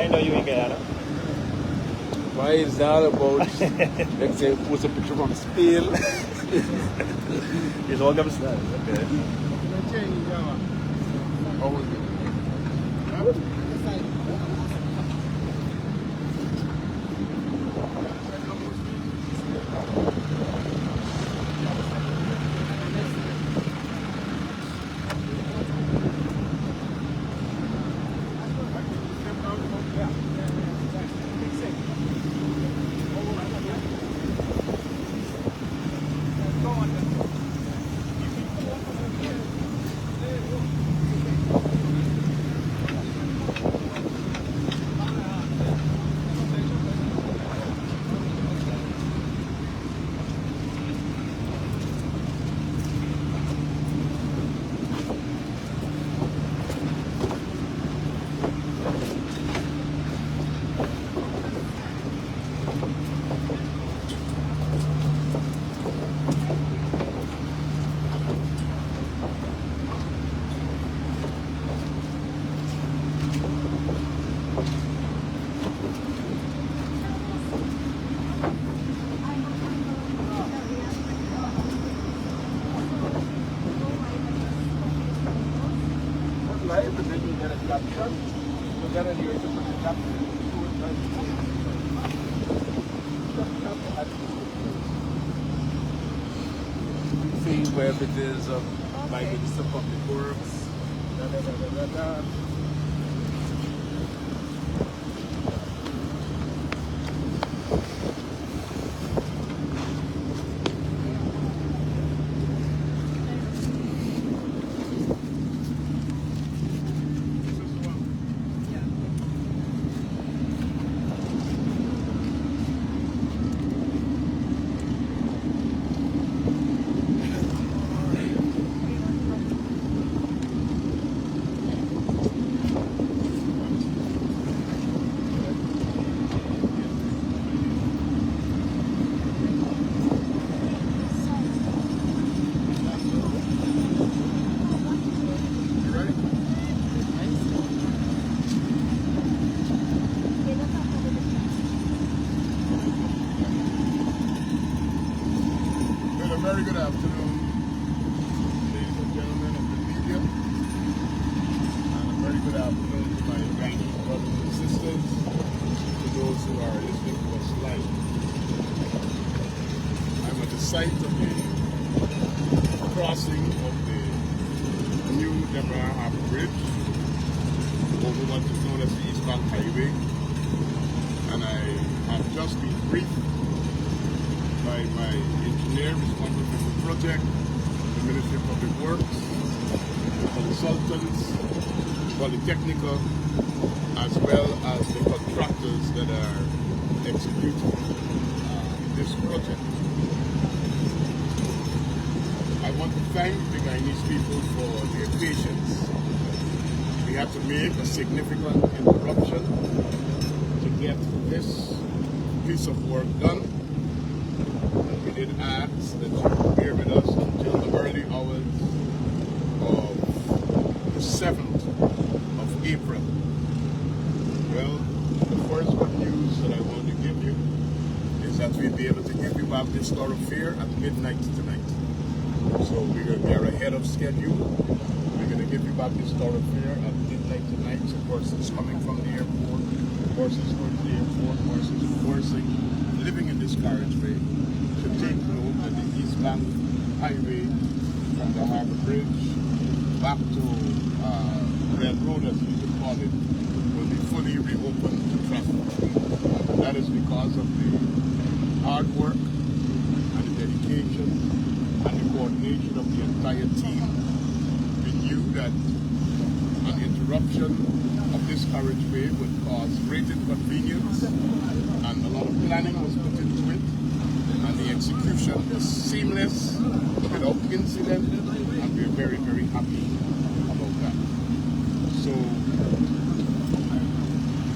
I know you in Guyana. Why is that about? Let's say, post a picture from Spain. It's all comes okay. See where it is by Minister of Public Works. Very good afternoon, ladies and gentlemen of the media, and a very good afternoon to my Chinese brothers and sisters, to those who are listening to us live. I'm at the site of the crossing of the new Demerara Harbour Bridge over what is known as the Eastbound Highway, and I have just been briefed by my engineer responsible for the project, the Ministry of Public Works, consultants, polytechnical, as well as the contractors that are executing this project. I want to thank the Guyanese people for their patience. We had to make a significant interruption to get this piece of work done. We did ask that you bear with us until the early hours of the 7th of April. Well, the first good news that I want to give you is that we'll be able to give you back this thoroughfare at midnight tonight. So we are ahead of schedule. We're going to give you back this thoroughfare at midnight tonight. So persons coming from the airport, persons going to the airport, persons forcing living in this carriageway should take note that the Eastbound Highway from the Harbour Bridge back to Red Road, as we could call it, will be fully reopened to traffic. That is because of the hard work and the dedication and the coordination of the entire team. We knew that an interruption of this carriageway would cause great inconvenience, and a lot of planning was put into it, and the execution was seamless, without incident, and we're very, very happy about that. So,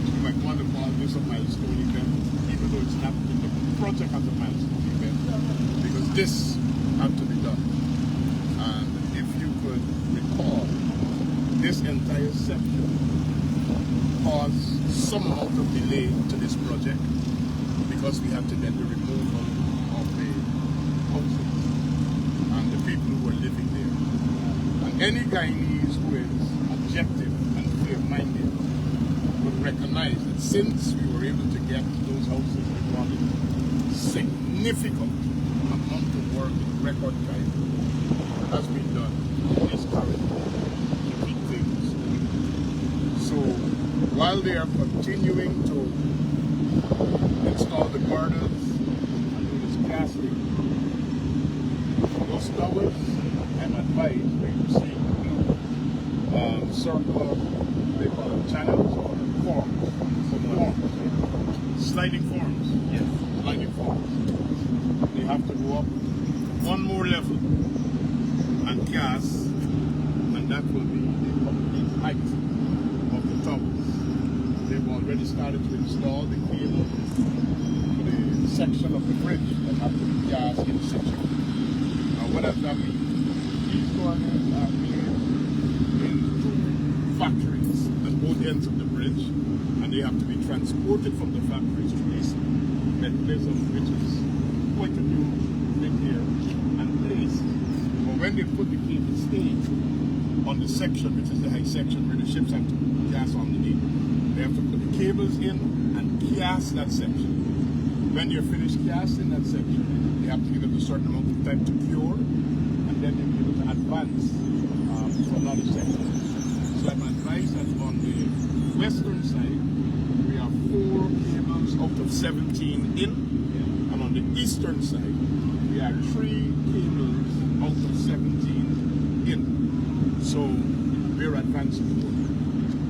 you might want to call this a milestone event, even though it's not the project as a milestone event, because this had to be done. And if you could recall, this entire section caused some amount of delay to this project because we have to get the removal of the houses and the people who are living there. And any Guyanese who is objective and clear-minded would recognize that since we were able to get those houses remodeled, significant amount of work in record time has been done in this corridor to keep things moving. So while they are continuing to install the girders and do this casting, those towers, I'm advised we receive circular, they call them channels or forms. Sliding forms. Yes. Sliding forms. They have to go up one more level and cast, and that will be the complete height of the towers. They've already started to install the cable for the section of the bridge that have to be cast in situ. Now what does that mean? These girders are made in 2 factories at both ends of the bridge, and they have to be transported from the factories to this mechanism, which is quite a new thing here, and placed. But when they put the cable stage on the section, which is the high section where the ships have to cast underneath, they have to put the cables in and cast that section. When they're finished casting that section, they have to give it a certain amount of time to cure, and then they'll be able to advance to another section. So I'm advised that on the western side, we have 4 cables out of 17 in, and on the eastern side, we have 3 cables out of 17 in. So we're advancing the work.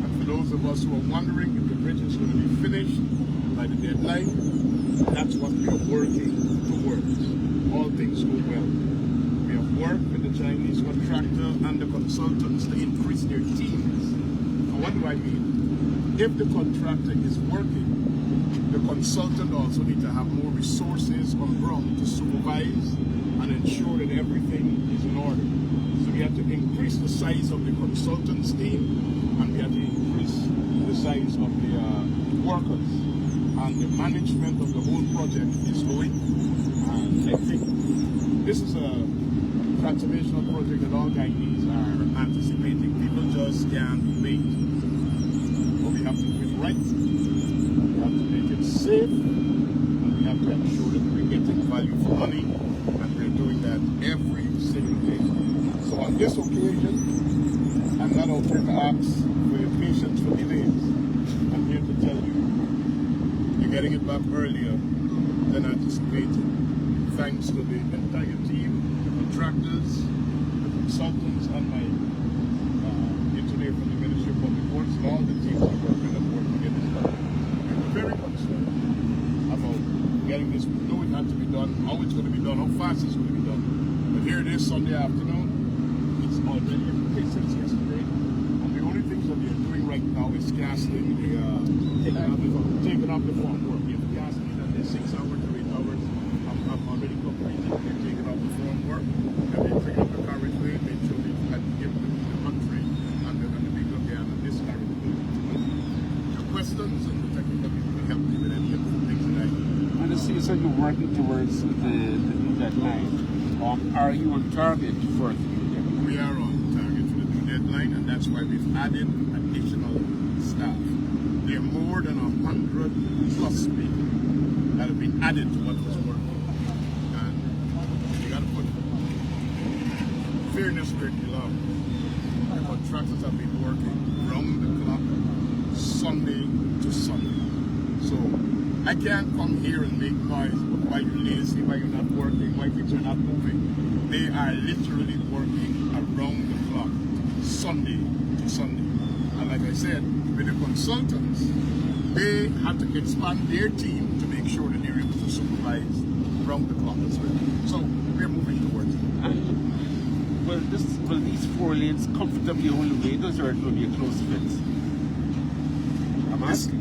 And for those of us who are wondering if the bridge is going to be finished by the deadline, that's what we are working towards. All things go well. We have worked with the Chinese contractor and the consultants to increase their teams. And what do I mean? If the contractor is working, the consultant also needs to have more resources on ground to supervise and ensure that everything is in order. So we have to increase the size of the consultant's team, and we have to increase the size of the workers. And the management of the whole project is going. And I think this is a transformational project that all Guyanese are anticipating. People just can't wait. But we have to do it right. We have to make it safe. And we have to ensure that we're getting value for money. And we're doing that every single day. So on this occasion, I'm not out here to ask for your patience for delays. I'm here to tell you, you're getting it back earlier than anticipated. Thanks to the entire team, the contractors, the consultants, and my engineer from the Ministry of Public Works, and all the teams that work to get this done. We're very concerned about getting this. We know it had to be done, how it's going to be done, how fast it's going to be done. But here it is Sunday afternoon. It's already in place since yesterday. And the only things that we are doing right now is casting the taking up the formwork. We have casting it at the 6 hours to 8 hours. I'm already completed. They're taking up the formwork, and they're taking up the carriageway, make sure they can give them the country, and they're going to be good there, and this carriageway. Your questions and the technical people will help me with any of the things that I need. And I see you said you're working towards the new deadline. Are you on target for the new deadline? We are on target for the new deadline, and that's why we've added additional staff. There are more than 100 plus people that have been added to what was working. And you got to put fairness where it belongs. The contractors have been working round the clock, Sunday to Sunday. So I can't come here and make noise about why you're lazy, why you're not working, why things are not moving. They are literally working around the clock, Sunday to Sunday. And like I said, with the consultants, they have to expand their team to make sure that they're able to supervise around the clock as well. So we're moving towards it. And will these 4 lanes comfortably hold vehicles, or it will be a close fit?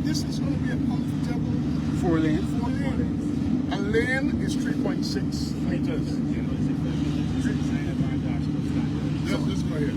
This is going to be a comfortable 4 lanes? 4 lanes. A lane is 3.6 meters. Let's go ahead.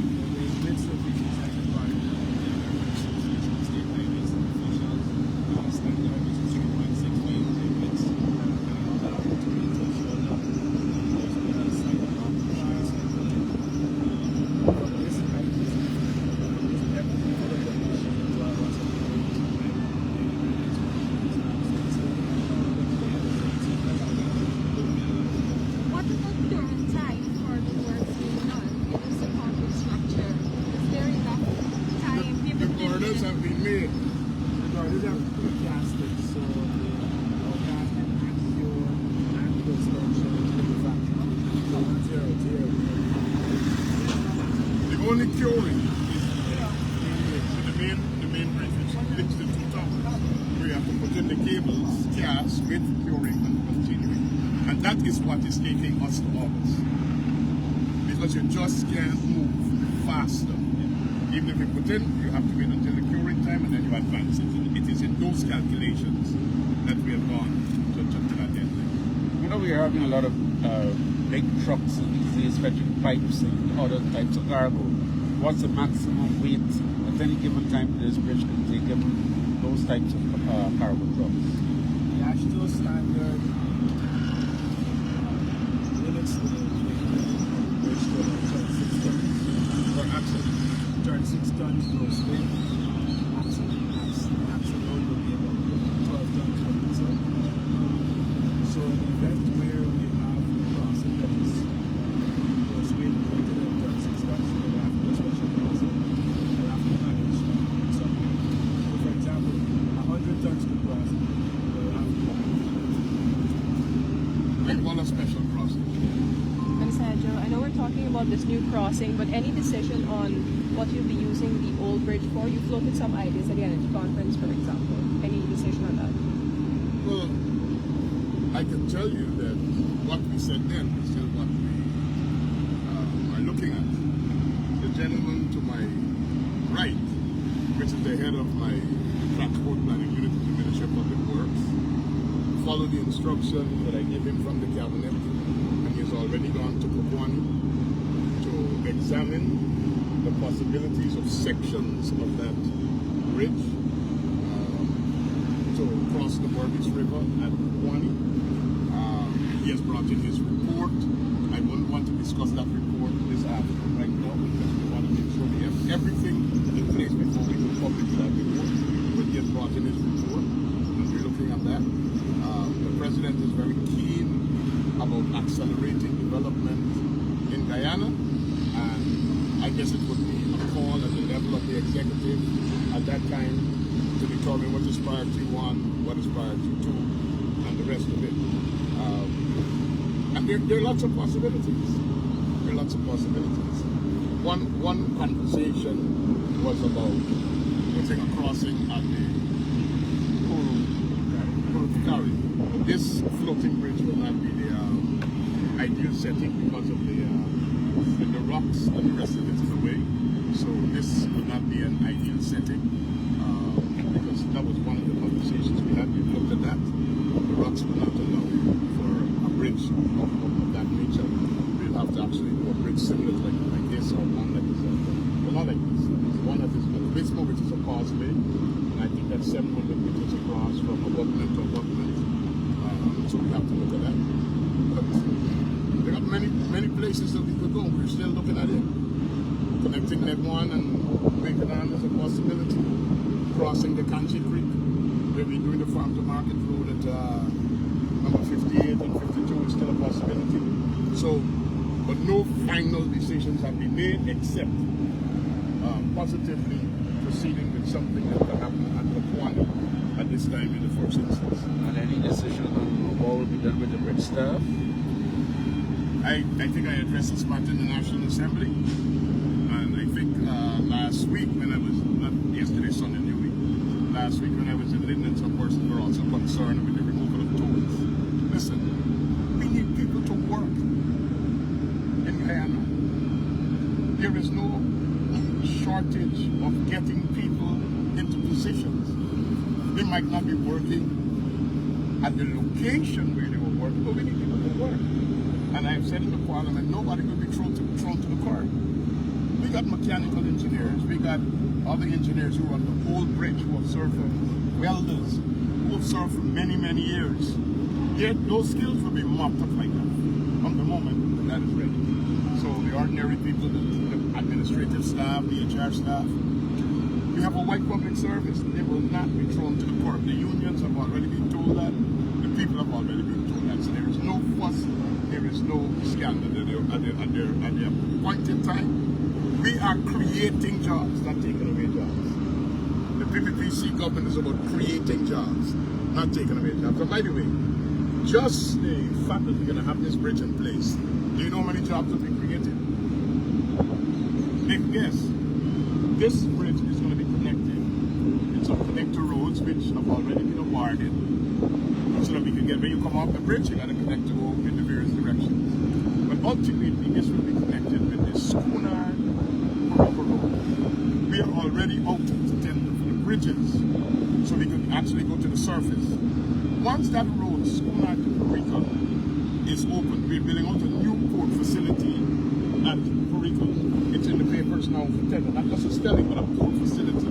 did have casting, so the casting and cure and construction manufacturing. So 1 0 The only curing is the main bridge, which links the two towers. We have to put in the cables, cast with curing and continuing. And that is what is taking us to August. Because you just can't move faster. Even if you put in, you have to wait until the curing time and then you advance it. It is in those calculations that we have gone to that deadline. You know, we are having a lot of big trucks these days fetching pipes and other types of cargo. What's the maximum weight at any given time this bridge can take given those types of cargo trucks? The Ashto standard limits the bridge to 36 tons. For axle. 36 tons gross weight. Axle load will be about 12 tons per pizza. So in the event where we have a crossing that is gross weight greater than 36 tons, we will have to do a special crossing. We'll have to manage something. So for example, 100 tons per crossing, we'll have to We want a special process. And Sergio, I know we're talking about this new crossing, but any decision on what you'll be using the old bridge for? You floated some ideas at the energy conference, for example. Any decision on that? Well, I can tell you that what we said then is still what we are looking at. The gentleman to my right, which is the head of my transport planning unit in the Ministry of Public Works, followed the instructions that I gave him from the cabinet, and he has already gone to Kokwani to examine the possibilities of sections of that bridge to cross the Burbis River at Kokwani. He has brought in his report. I wouldn't want to discuss that report this afternoon right now because we want to make sure we have everything in place before we go publish that report. But he has brought in his report, and we're looking at that. The President is very keen about accelerating development in Guyana, and I guess it would be a call at the level of the executive at that time to determine what is priority 1, what is priority 2, and the rest of it. And there are lots of possibilities. There are lots of possibilities. One conversation was about putting a crossing at the Kuru. This floating bridge will not be the ideal setting because of the rocks and the rest of it in the way. So this would not be an ideal setting because that was one of the conversations we had. We looked at that. The rocks would not allow for a bridge of that nature. We'll have to actually do a bridge similar to like this or one that is well, not like this. One that is a bit more, which is a causeway, and I think that's 700 meters across from abutment to abutment. So we have to look at that. But there are many places that we could go. We're still looking at it. Connecting Net 1 and Wakedan is a possibility. Crossing the Kanchi Creek. We'll be doing the farm to market road at number 58 and 52 is still a possibility. So, but no final decisions have been made except positively proceeding with something that can happen at Kokwani at this time in the first instance. And any decision on what will be done with the bridge staff? I think I addressed this matter in the National Assembly, and I think last week when I was, not yesterday, Sunday, New Week, last week when I was in Linden, some persons were also concerned with the removal of tolls. Listen, we need people to work in Guyana. There is no shortage of getting people into positions. They might not be working at the location where they were working, but we need people to work. And I've said in the parliament, nobody will be thrown to the curb. We got mechanical engineers, we got other engineers who are on the whole bridge, who have served for welders, who have served for many, many years. Yet those skills will be mopped up like that from the moment that is ready. So the ordinary people, the administrative staff, the HR staff, we have a white public service. They will not be thrown to the curb. The unions have already been told that. The people have already been told that. So there is no fuss, there is no scandal at their point in time. We are creating jobs, not taking away jobs. The PPP we see government is about creating jobs, not taking away jobs. And by the way, just the fact that we're going to have this bridge in place, do you know how many jobs have been created? Make a guess. This bridge is going to be connected. It's some connector roads which have already been awarded, so that we can get, when you come off the bridge, you got to connect to go in the various directions. But ultimately, this will be connected with the Schooner Road. We are already out to tender for the bridges, so we can actually go to the surface. Once that road, Schooner to Rica, is open, we're building out a new port facility at Rica. It's in the papers now for tender, not just a stelling, but a port facility.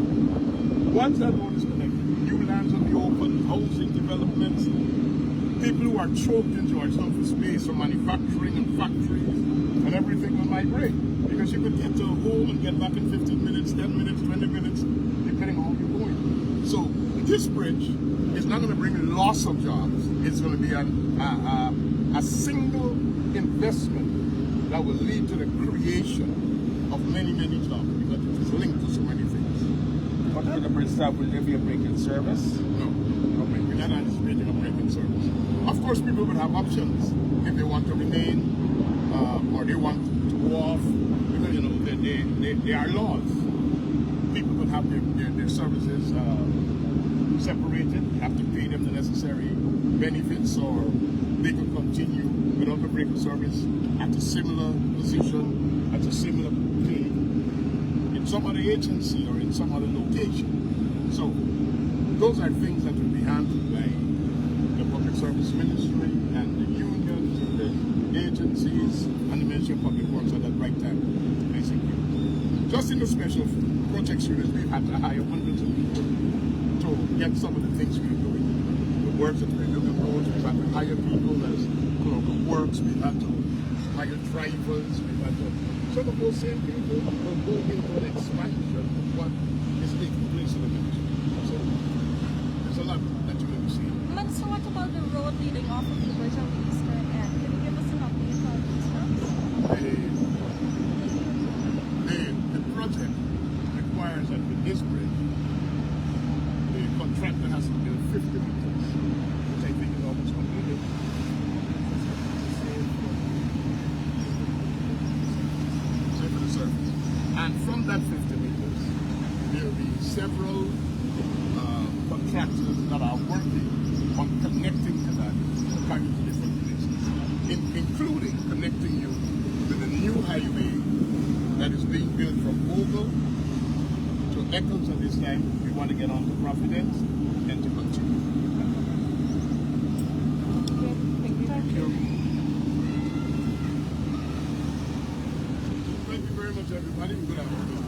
Once that road is connected, new lands will be open, housing developments, people who are choked in Georgetown for space for manufacturing and factories and everything will migrate. Because you could get to home and get back in 15 minutes, 10 minutes, 20 minutes, depending on how you're going. So this bridge is not going to bring loss of jobs. It's going to be a single investment that will lead to the creation of many, many jobs because it is linked to so many things. But when the bridge stop, will there be a break in service? No, we're not anticipating a break in service. Of course, people will have options if they want to remain or they want to go off. Because, you know, there are laws. People will have their services separated. You have to pay them the necessary benefits, or they could continue without a break of service at a similar position, at a similar pay in some other agency or in some other location. So those are things that will be handled by the Public Service Ministry and the unions and the agencies and the Ministry of Public Works at that right time, basically. Just in the special projects unit, we've had to hire hundreds of people to get some of the things we're doing. The works that we're doing on roads, we've had to hire people as clerk of works, we've had to hire drivers, we've had to... Some of those same people will go into an expansion of what is taking place in the ministry. So there's a lot that you will see. Man, so what about the road leading off of the bridge on the eastern end? Can you give us an update on these ones? The project requires that with this bridge, the contractor has to build 50 meters, which I think is almost completed. Save for the surface. And from that 50 meters, there will be several contractors that are working on connecting to that to carry to different places, including connecting you with a new highway that is being built from Ogle to Eccles at this time. We want to get on to Providence and to continue. Thank you. Thank you very much, everybody. Good afternoon.